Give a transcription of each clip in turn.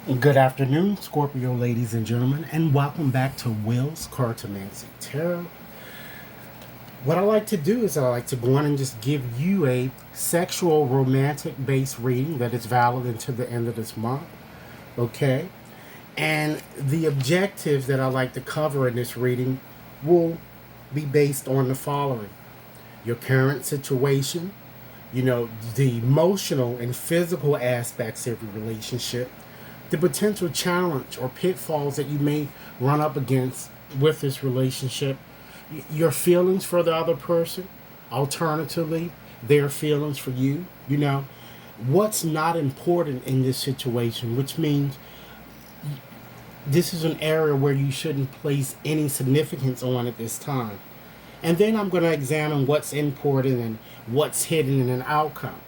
Good afternoon, Scorpio ladies and gentlemen, and welcome back to Will's Cartomancy Tarot. What I like to do is I like to go on and just give you a sexual romantic based reading that is valid until the end of this month. Okay? And the objectives that I like to cover in this reading will be based on the following: your current situation, the emotional and physical aspects of your relationship, the potential challenge or pitfalls that you may run up against with this relationship, your feelings for the other person, alternatively, their feelings for you, what's not important in this situation, which means this is an area where you shouldn't place any significance on at this time. And then I'm going to examine what's important and what's hidden in an outcome.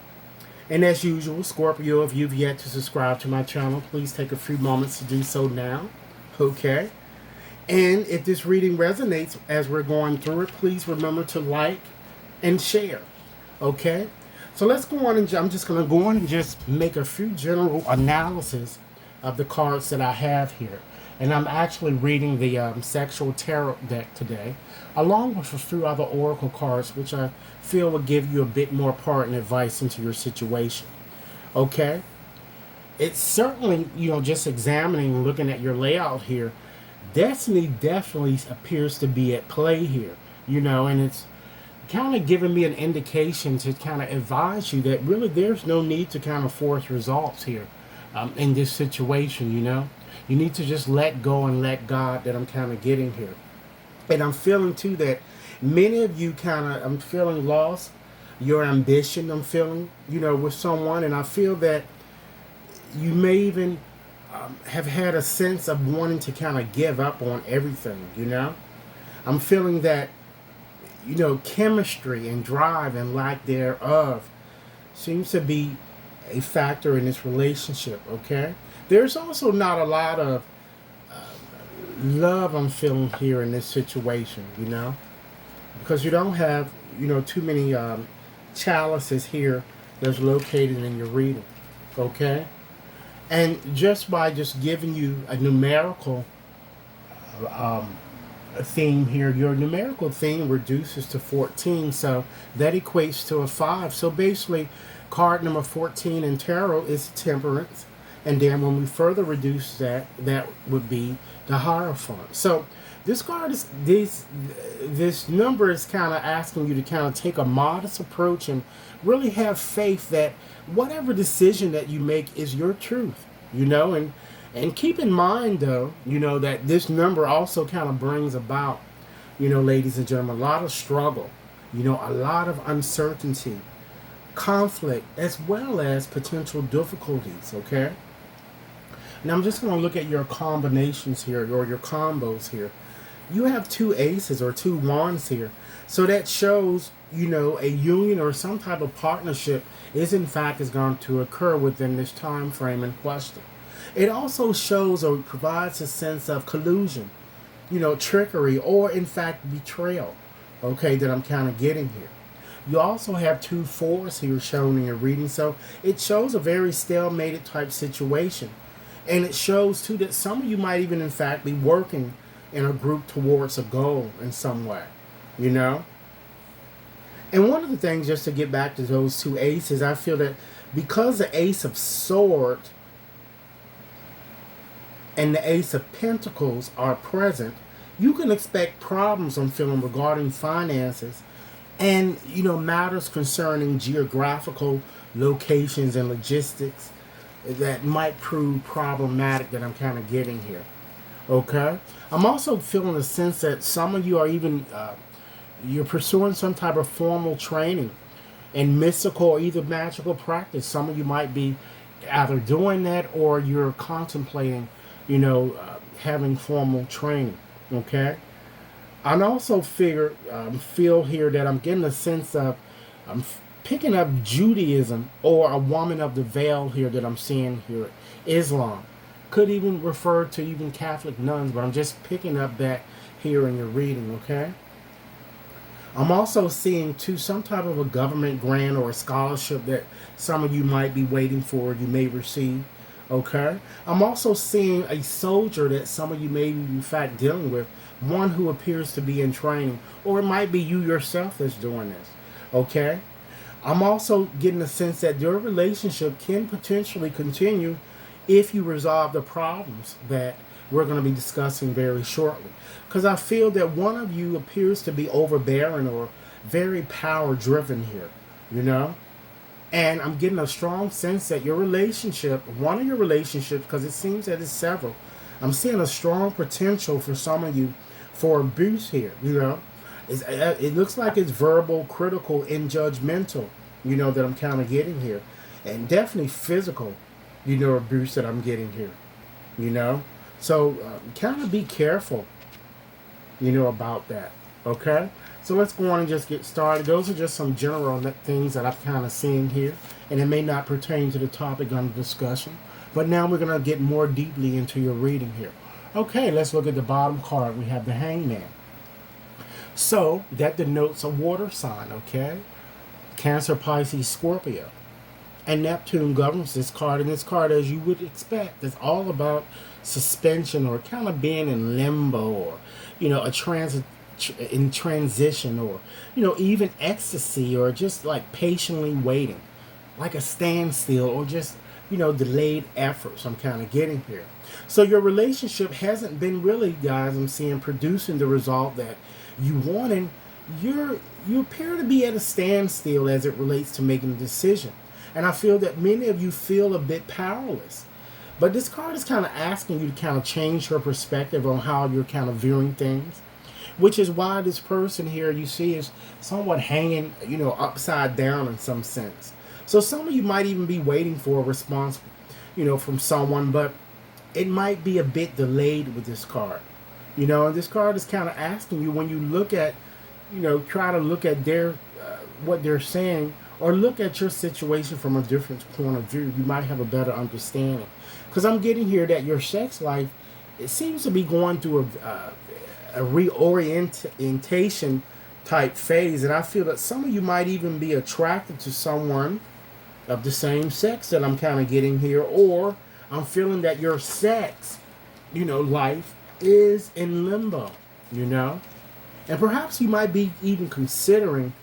And as usual, Scorpio, if you've yet to subscribe to my channel, please take a few moments to do so now. Okay? And if this reading resonates as we're going through it, please remember to like and share. Okay? So let's go on and I'm just going to go on and just make a few general analysis of the cards that I have here. And I'm actually reading the Sexual Tarot deck today, along with a few other Oracle cards, which I feel will give you a bit more pertinent advice into your situation. Okay? It's certainly, just examining, looking at your layout here, Destiny definitely appears to be at play here, and it's kind of giving me an indication to kind of advise you that really there's no need to kind of force results here in this situation. You need to just let go and let God that I'm kind of getting here. And I'm feeling too that many of you I'm feeling lost, your ambition, I'm feeling, with someone. And I feel that you may even have had a sense of wanting to kind of give up on everything. I'm feeling that, chemistry and drive and lack thereof seems to be a factor in this relationship, okay? There's also not a lot of love I'm feeling here in this situation, because you don't have, too many chalices here that's located in your reading, okay? And just by just giving you a numerical um, theme here, your numerical theme reduces to 14, so that equates to a 5. So basically, card number 14 in tarot is temperance, and then when we further reduce that, that would be the Hierophant. So this card is this number is kind of asking you to kind of take a modest approach and really have faith that whatever decision that you make is your truth, and keep in mind though, that this number also kind of brings about, ladies and gentlemen, a lot of struggle, a lot of uncertainty, conflict, as well as potential difficulties, okay? Now I'm just going to look at your combinations here, or your combos here. You have two aces or two wands here. So that shows, a union or some type of partnership is going to occur within this time frame in question. It also shows or provides a sense of collusion, trickery, or in fact betrayal, okay, that I'm kind of getting here. You also have two fours here shown in your reading, so it shows a very stalemated type situation. And it shows too that some of you might even in fact be working in a group towards a goal in some way, you know? And one of the things, just to get back to those two aces, I feel that because the Ace of Swords and the Ace of Pentacles are present, you can expect problems, I'm feeling, regarding finances and, matters concerning geographical locations and logistics that might prove problematic that I'm kind of getting here. Okay? I'm also feeling a sense that some of you are even, you're pursuing some type of formal training in mystical or either magical practice. Some of you might be either doing that or you're contemplating, having formal training. Okay? I also feel here that I'm getting a sense of picking up Judaism or a woman of the veil here that I'm seeing here. Islam. Could even refer to even Catholic nuns, but I'm just picking up that here in your reading, okay? I'm also seeing too some type of a government grant or a scholarship that some of you might be waiting for, you may receive. Okay? I'm also seeing a soldier that some of you may be, in fact, dealing with, one who appears to be in training, or it might be you yourself that's doing this. Okay? I'm also getting a sense that your relationship can potentially continue if you resolve the problems that we're going to be discussing very shortly. Because I feel that one of you appears to be overbearing or very power driven here, you know? And I'm getting a strong sense that your relationship, one of your relationships, because it seems that it's several, I'm seeing a strong potential for some of you for abuse here, you know? It looks like it's verbal, critical, and judgmental, you know, that I'm kind of getting here. And definitely physical, you know, abuse that I'm getting here, you know? So kind of be careful, you know, about that, okay? So let's go on and just get started. Those are just some general things that I'm kind of seeing here, and it may not pertain to the topic under discussion. But now we're going to get more deeply into your reading here. Okay, let's look at the bottom card. We have the Hangman. So that denotes a water sign, okay? Cancer, Pisces, Scorpio. And Neptune governs this card, and this card, as you would expect, is all about suspension or kind of being in limbo, or, you know, in transition, or, you know, even ecstasy, or just like patiently waiting, like a standstill, or just, you know, delayed efforts. I'm kind of getting here. So your relationship hasn't been really, guys, I'm seeing, producing the result that you want, and you appear to be at a standstill as it relates to making a decision. And I feel that many of you feel a bit powerless. But this card is kind of asking you to kind of change your perspective on how you're kind of viewing things, which is why this person here you see is somewhat hanging, you know, upside down in some sense. So some of you might even be waiting for a response, you know, from someone, but it might be a bit delayed with this card. You know, and this card is kind of asking you, when you look at, you know, try to look at their what they're saying, or look at your situation from a different point of view, you might have a better understanding. Because I'm getting here that your sex life, it seems to be going through a reorientation type phase, and I feel that some of you might even be attracted to someone of the same sex that I'm kind of getting here, or I'm feeling that your sex, you know, life is in limbo, you know, and perhaps you might be even considering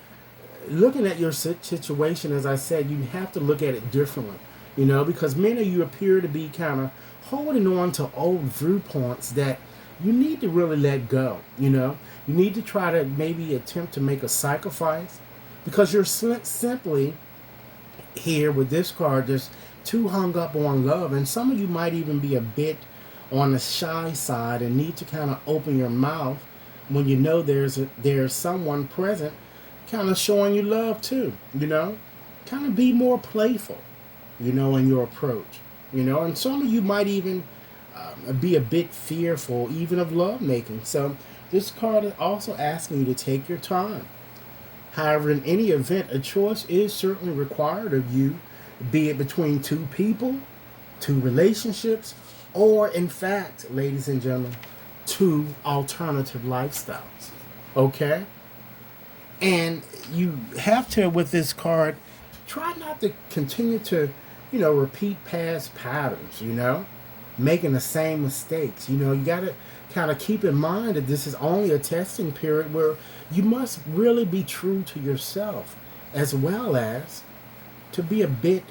looking at your situation. As I said, you have to look at it differently, you know, because many of you appear to be kind of holding on to old viewpoints that you need to really let go, you know. You need to try to maybe attempt to make a sacrifice, because you're simply here with this card just too hung up on love, and some of you might even be a bit on the shy side and need to kind of open your mouth when you know there's someone present kind of showing you love too, you know. Kind of be more playful, you know, in your approach, you know. And some of you might even be a bit fearful even of love making. So this card is also asking you to take your time. However, in any event, a choice is certainly required of you, be it between two people, two relationships, or in fact, ladies and gentlemen, two alternative lifestyles. Okay? And you have to, with this card, try not to continue to, you know, repeat past patterns, you know, making the same mistakes. You know, you got to kind of keep in mind that this is only a testing period where you must really be true to yourself, as well as to be a bit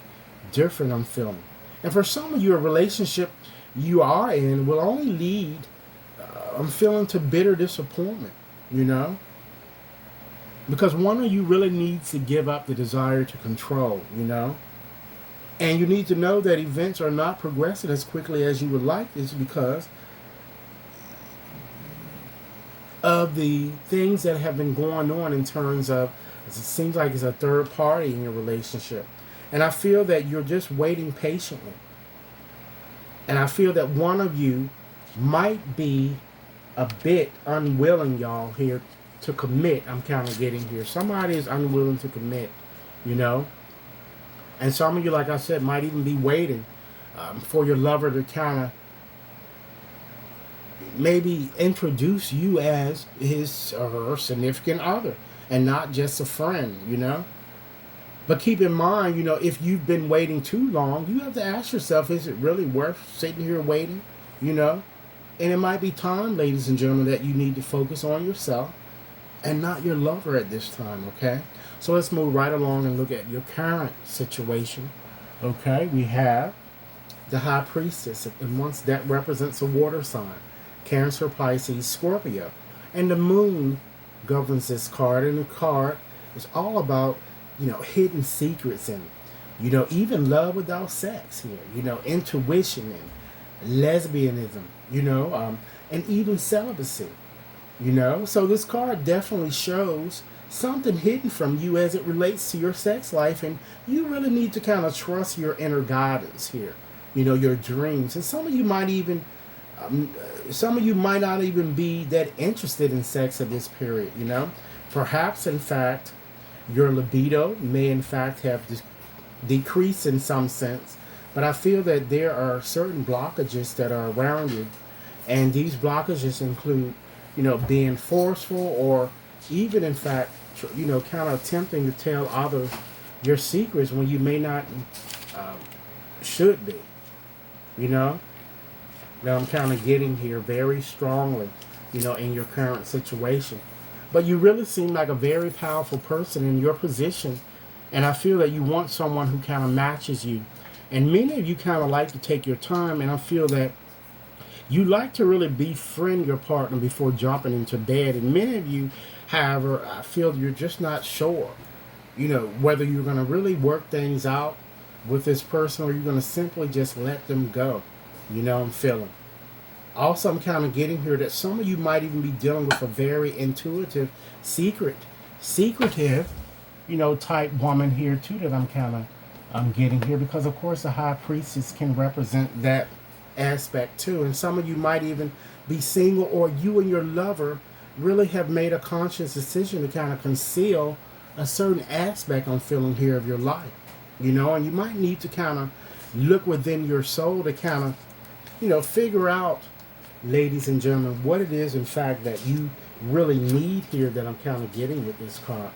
different, I'm feeling. And for some of you, a relationship you are in will only lead, I'm feeling, to bitter disappointment, you know. Because one of you really needs to give up the desire to control, you know. And you need to know that events are not progressing as quickly as you would like. It's because of the things that have been going on in terms of, it seems like it's a third party in your relationship. And I feel that you're just waiting patiently. And I feel that one of you might be a bit unwilling, y'all, here to commit. I'm kind of getting here. Somebody is unwilling to commit, you know. And some of you, like I said, might even be waiting for your lover to kind of maybe introduce you as his or her significant other, and not just a friend, you know. But keep in mind, if you've been waiting too long, you have to ask yourself, is it really worth sitting here waiting? You know? And it might be time, ladies and gentlemen, that you need to focus on yourself and not your lover at this time, okay? So let's move right along and look at your current situation. Okay, we have the High Priestess, and once that represents a water sign, Cancer, Pisces, Scorpio. And the moon governs this card, and the card is all about, hidden secrets and, even love without sex here, intuition and lesbianism, and even celibacy, So this card definitely shows something hidden from you as it relates to your sex life, and you really need to kind of trust your inner guidance here, your dreams. And some of you might not even be that interested in sex at this period, Perhaps, in fact, your libido may, in fact, have decreased in some sense. But I feel that there are certain blockages that are around you. And these blockages include, being forceful or even, in fact, kind of attempting to tell others your secrets when you may not should be, that I'm kind of getting here very strongly, in your current situation. But you really seem like a very powerful person in your position, and I feel that you want someone who kind of matches you. And many of you kind of like to take your time, and I feel that you like to really befriend your partner before jumping into bed. And many of you, however, I feel you're just not sure, whether you're going to really work things out with this person or you're going to simply just let them go. I'm feeling. Also, I'm kind of getting here that some of you might even be dealing with a very intuitive, secretive, type woman here too that I'm getting here, because of course the High Priestess can represent that aspect too. And some of you might even be single, or you and your lover really have made a conscious decision to kind of conceal a certain aspect, I'm feeling here, of your life, and you might need to kind of look within your soul to kind of figure out, ladies and gentlemen, what it is, in fact, that you really need here that I'm kind of getting with this card.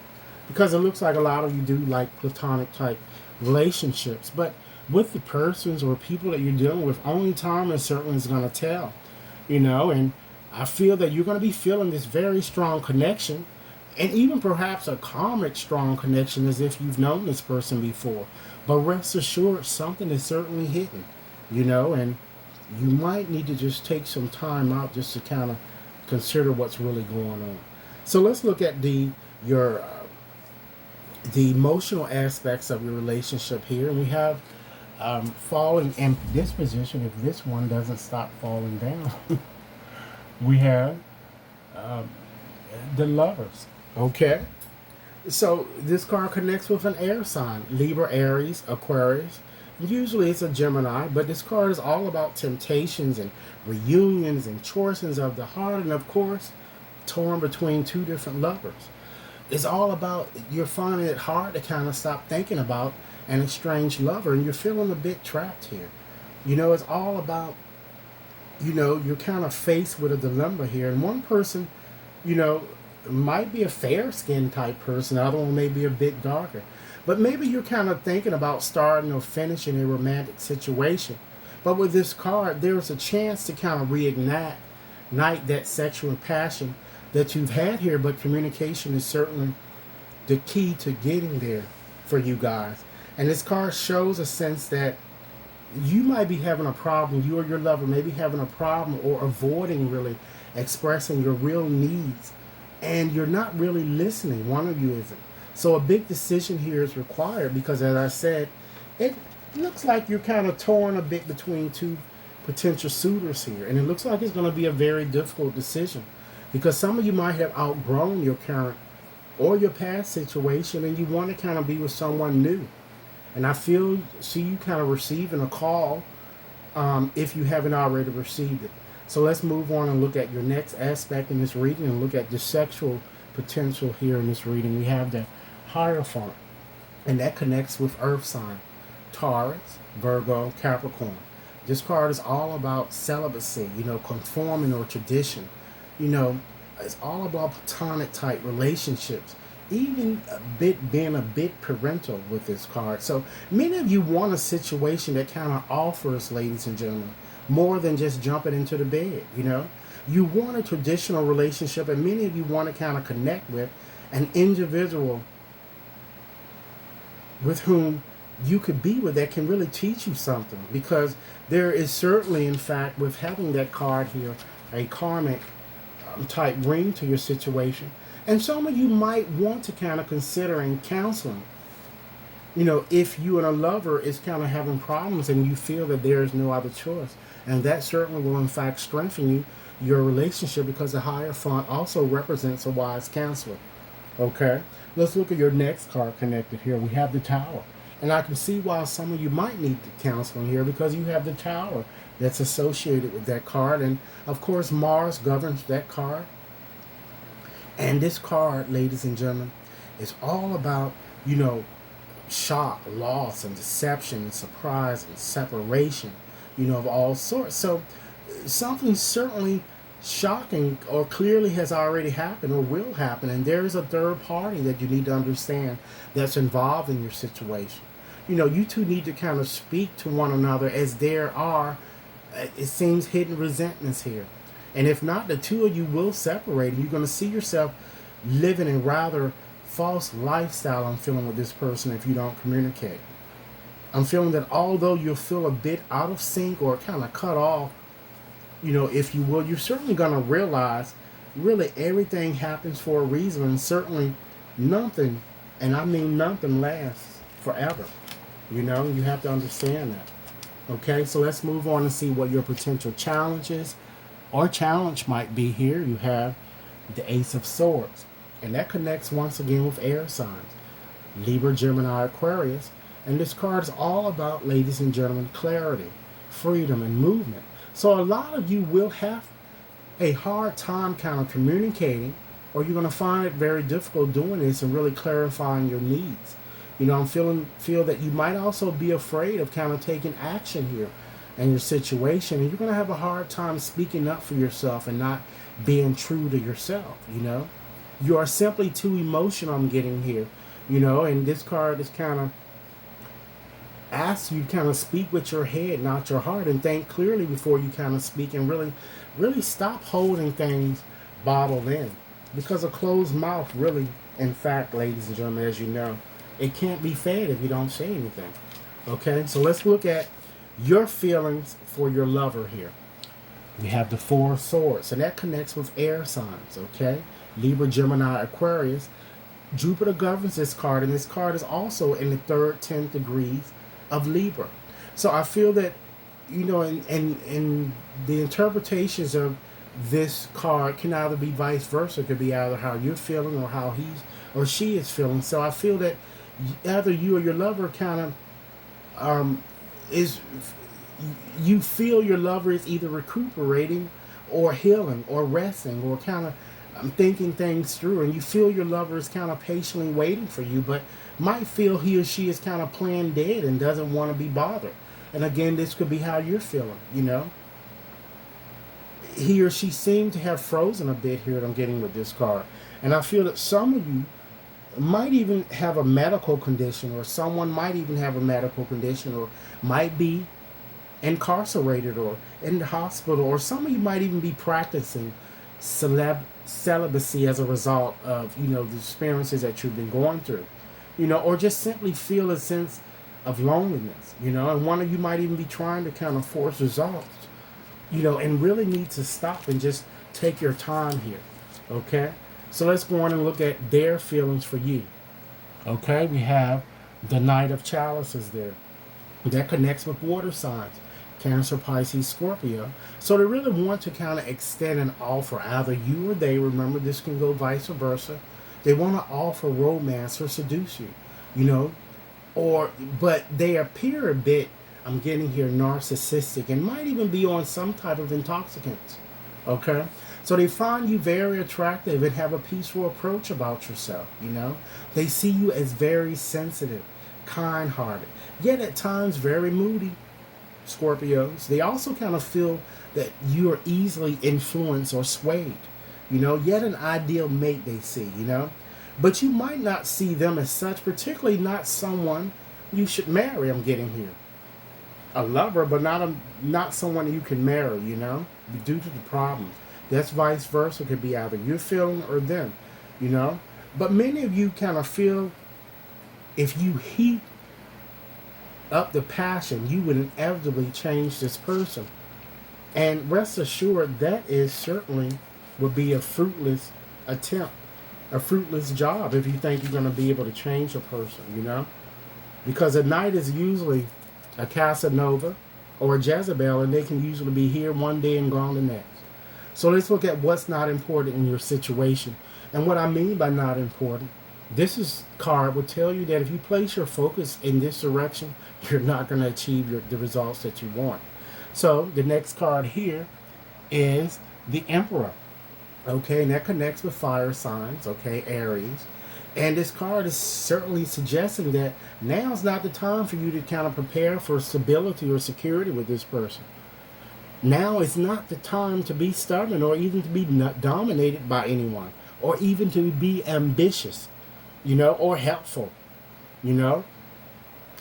Because it looks like a lot of you do like platonic type relationships. But with the persons or people that you're dealing with, only time is certainly is going to tell, and I feel that you're going to be feeling this very strong connection, and even perhaps a karmic strong connection, as if you've known this person before. But rest assured, something is certainly hidden, and you might need to just take some time out just to kind of consider what's really going on. So let's look at the emotional aspects of your relationship here. And we have falling in this position. If this one doesn't stop falling down, we have the Lovers. Okay. So this card connects with an air sign: Libra, Aries, Aquarius. Usually it's a Gemini, but this card is all about temptations and reunions and choices of the heart, and of course, torn between two different lovers. It's all about, you're finding it hard to kind of stop thinking about an estranged lover, and you're feeling a bit trapped here. It's all about, you're kind of faced with a dilemma here, and one person, might be a fair skinned type person, the other one may be a bit darker. But maybe you're kind of thinking about starting or finishing a romantic situation. But with this card, there's a chance to kind of reignite that sexual passion that you've had here. But communication is certainly the key to getting there for you guys. And this card shows a sense that you might be having a problem, you or your lover may be having a problem or avoiding really expressing your real needs. And you're not really listening. One of you isn't. So a big decision here is required because, as I said, it looks like you're kind of torn a bit between two potential suitors here. And it looks like it's going to be a very difficult decision because some of you might have outgrown your current or your past situation and you want to kind of be with someone new. And I see you kind of receiving a call if you haven't already received it. So let's move on and look at your next aspect in this reading and look at the sexual potential here in this reading. We have the Hierophant, and that connects with Earth sign, Taurus, Virgo, Capricorn. This card is all about celibacy, conforming or tradition. It's all about platonic type relationships. even a bit being a bit parental with this card. So many of you want a situation that kind of offers, ladies and gentlemen, more than just jumping into the bed. You want a traditional relationship, and many of you want to kind of connect with an individual with whom you could be with that can really teach you something, because there is certainly, in fact, with having that card here, a karmic type ring to your situation. And some of you might want to kind of considering counseling. If you and a lover is kind of having problems and you feel that there is no other choice. And that certainly will, in fact, strengthen your relationship, because the higher font also represents a wise counselor. Okay? Let's look at your next card connected here. We have the Tower. And I can see why some of you might need the counseling here, because you have the Tower that's associated with that card. And, of course, Mars governs that card. And this card, ladies and gentlemen, is all about, shock, loss, and deception, and surprise, and separation, of all sorts. So something certainly shocking or clearly has already happened or will happen, and there is a third party that you need to understand that's involved in your situation. You two need to kind of speak to one another, as there are, it seems, hidden resentments here. And if not, the two of you will separate, and you're going to see yourself living in rather false lifestyle, I'm feeling, with this person if you don't communicate. I'm feeling that although you'll feel a bit out of sync or kind of cut off, if you will, you're certainly going to realize really everything happens for a reason, and certainly nothing, and I mean nothing, lasts forever. You have to understand that. Okay, so let's move on and see what your potential challenges or challenge might be here. You have the Ace of Swords, and that connects once again with air signs, Libra, Gemini, Aquarius. And this card is all about, ladies and gentlemen, clarity, freedom, and movement. So a lot of you will have a hard time kind of communicating, or you're going to find it very difficult doing this and really clarifying your needs. I'm feel that you might also be afraid of kind of taking action here in your situation, and you're going to have a hard time speaking up for yourself and not being true to yourself. You are simply too emotional, I'm getting here. And this card is kind of asks you to kind of speak with your head, not your heart, and think clearly before you kind of speak, and really stop holding things bottled in, because a closed mouth really, in fact, ladies and gentlemen, as you know, it can't be fed if you don't say anything. Okay, so let's look at your feelings for your lover here. We have the Four of Swords, and that connects with air signs. Okay, Libra, Gemini, Aquarius. Jupiter governs this card, and this card is also in the 3rd, 10th degrees of Libra. So I feel that, in the interpretations of this card can either be vice versa. It could be either how you're feeling or how he's or she is feeling. So I feel that either you or your lover kind of is, you feel your lover is either recuperating or healing or resting or kind of thinking things through, and you feel your lover is kind of patiently waiting for you, but might feel he or she is kind of playing dead and doesn't want to be bothered. And again, this could be how you're feeling. He or she seemed to have frozen a bit here that I'm getting with this card, and I feel that some of you might even have a medical condition, or someone might even have a medical condition, or might be incarcerated or in the hospital, or some of you might even be practicing celibacy as a result of the experiences that you've been going through, or just simply feel a sense of loneliness, and one of you might even be trying to kind of force results, and really need to stop and just take your time here. Okay, so let's go on and look at their feelings for you. Okay, we have the Knight of Chalices there. That connects with water signs, Cancer, Pisces, Scorpio. So they really want to kind of extend an offer, either you or they. Remember, this can go vice versa. They want to offer romance or seduce you, but they appear a bit, I'm getting here, narcissistic, and might even be on some type of intoxicants. Okay? So they find you very attractive and have a peaceful approach about yourself, They see you as very sensitive, kind-hearted, yet at times very moody, Scorpios. They also kind of feel that you are easily influenced or swayed, yet an ideal mate they see, But you might not see them as such, particularly not someone you should marry. I'm getting here a lover, but not someone you can marry. Due to the problems. That's vice versa. It could be either you're feeling or them. You know, but many of you kind of feel if you heat up the passion, you would inevitably change this person. And rest assured, that is certainly would be a fruitless attempt, a fruitless job if you think you're going to be able to change a person. Because a knight is usually a Casanova or a Jezebel, and they can usually be here one day and gone the next. So let's look at what's not important in your situation. And what I mean by not important, card will tell you that if you place your focus in this direction, you're not going to achieve the results that you want. So the next card here is the Emperor. Okay, and that connects with fire signs, okay, Aries. And this card is certainly suggesting that now's not the time for you to kind of prepare for stability or security with this person. Now is not the time to be stubborn or even to be dominated by anyone or even to be ambitious, or helpful,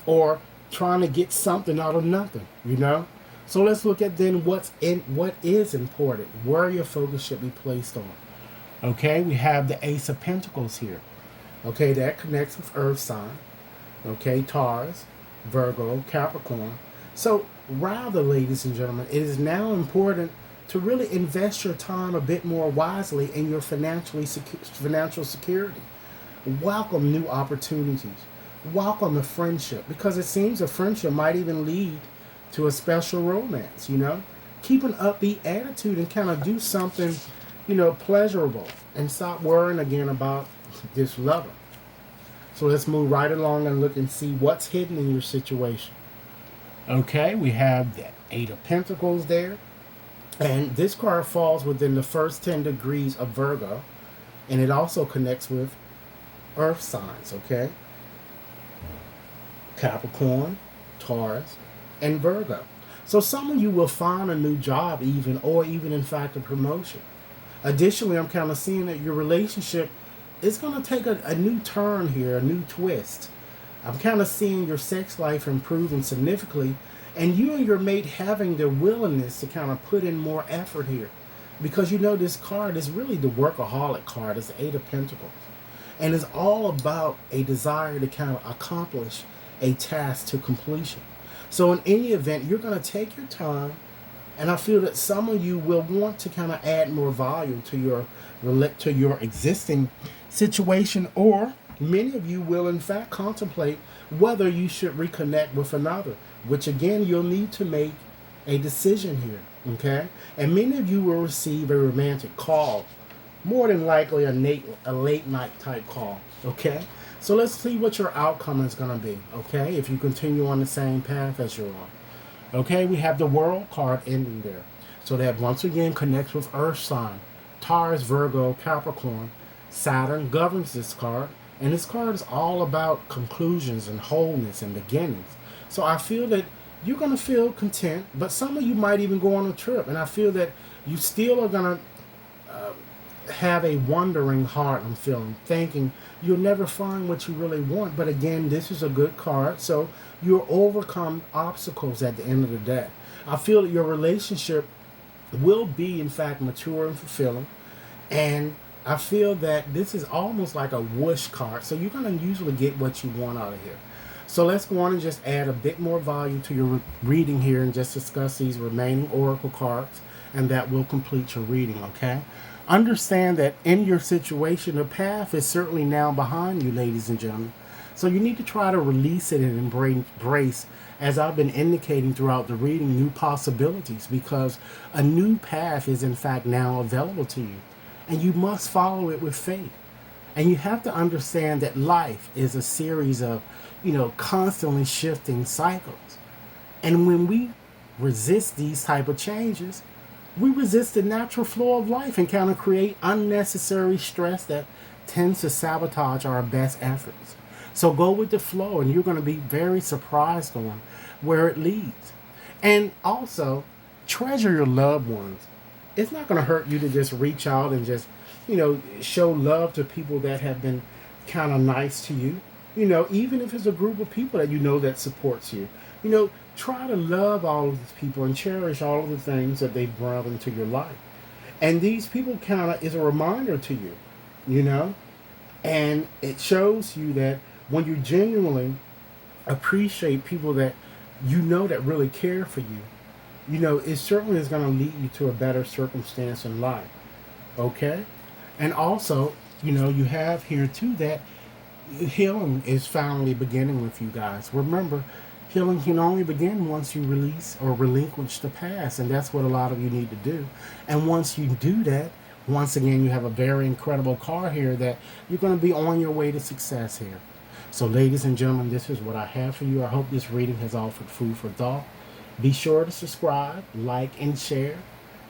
or trying to get something out of nothing. So let's look at then what is important, where your focus should be placed on. Okay, we have the Ace of Pentacles here. Okay, that connects with Earth sign. Okay, Taurus, Virgo, Capricorn. So rather, ladies and gentlemen, it is now important to really invest your time a bit more wisely in your financial security. Welcome new opportunities. Welcome a friendship, because it seems a friendship might even lead to a special romance. Keep an upbeat attitude and kind of do something, pleasurable, and stop worrying again about this lover. So let's move right along and look and see what's hidden in your situation. Okay, we have the Eight of Pentacles there. And this card falls within the first 10 degrees of Virgo. And it also connects with Earth signs, okay? Capricorn, Taurus, and Virgo. So some of you will find a new job or even in fact a promotion. Additionally, I'm kind of seeing that your relationship is going to take a new turn here, a new twist. I'm kind of seeing your sex life improving significantly, and you and your mate having the willingness to kind of put in more effort here. Because this card is really the workaholic card. It's the Eight of Pentacles. And it's all about a desire to kind of accomplish a task to completion. So in any event, you're going to take your time, and I feel that some of you will want to kind of add more value to your existing situation, or many of you will in fact contemplate whether you should reconnect with another, which again you'll need to make a decision here. Okay, and many of you will receive a romantic call, more than likely a late night type call. Okay, so let's see what your outcome is going to be. Okay, if you continue on the same path as you're on. Okay, we have the World card ending there, so that once again connects with Earth sign, Taurus, Virgo, Capricorn. Saturn governs this card, and this card is all about conclusions and wholeness and beginnings. So I feel that you're going to feel content, but some of you might even go on a trip, and I feel that you still are going to have a wandering heart, I'm feeling, thinking you'll never find what you really want. But again, this is a good card, so you'll overcome obstacles at the end of the day. I feel that your relationship will be, in fact, mature and fulfilling, and I feel that this is almost like a whoosh card, so you're going to usually get what you want out of here. So let's go on and just add a bit more value to your reading here and just discuss these remaining oracle cards, and that will complete your reading, okay? Understand that in your situation, the path is certainly now behind you, ladies and gentlemen. So you need to try to release it and embrace, as I've been indicating throughout the reading, new possibilities, because a new path is in fact now available to you. And you must follow it with faith. And you have to understand that life is a series of, constantly shifting cycles. And when we resist these type of changes, we resist the natural flow of life and kind of create unnecessary stress that tends to sabotage our best efforts. So go with the flow, and you're going to be very surprised on where it leads. And also, treasure your loved ones. It's not going to hurt you to just reach out and just, show love to people that have been kind of nice to you. Even if it's a group of people that that supports you. Try to love all of these people and cherish all of the things that they've brought into your life. And these people kind of is a reminder to you, you know? And it shows you that when you genuinely appreciate people that that really care for you, it certainly is going to lead you to a better circumstance in life. Okay? And also, you have here too that healing is finally beginning with you guys. Remember, healing can only begin once you release or relinquish the past, and that's what a lot of you need to do. And once you do that, once again, you have a very incredible card here that you're going to be on your way to success here. So, ladies and gentlemen, this is what I have for you. I hope this reading has offered food for thought. Be sure to subscribe, like, and share.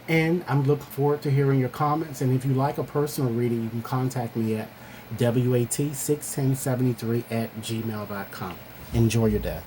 And I'm looking forward to hearing your comments. And if you like a personal reading, you can contact me at WAT61073 at gmail.com. Enjoy your day.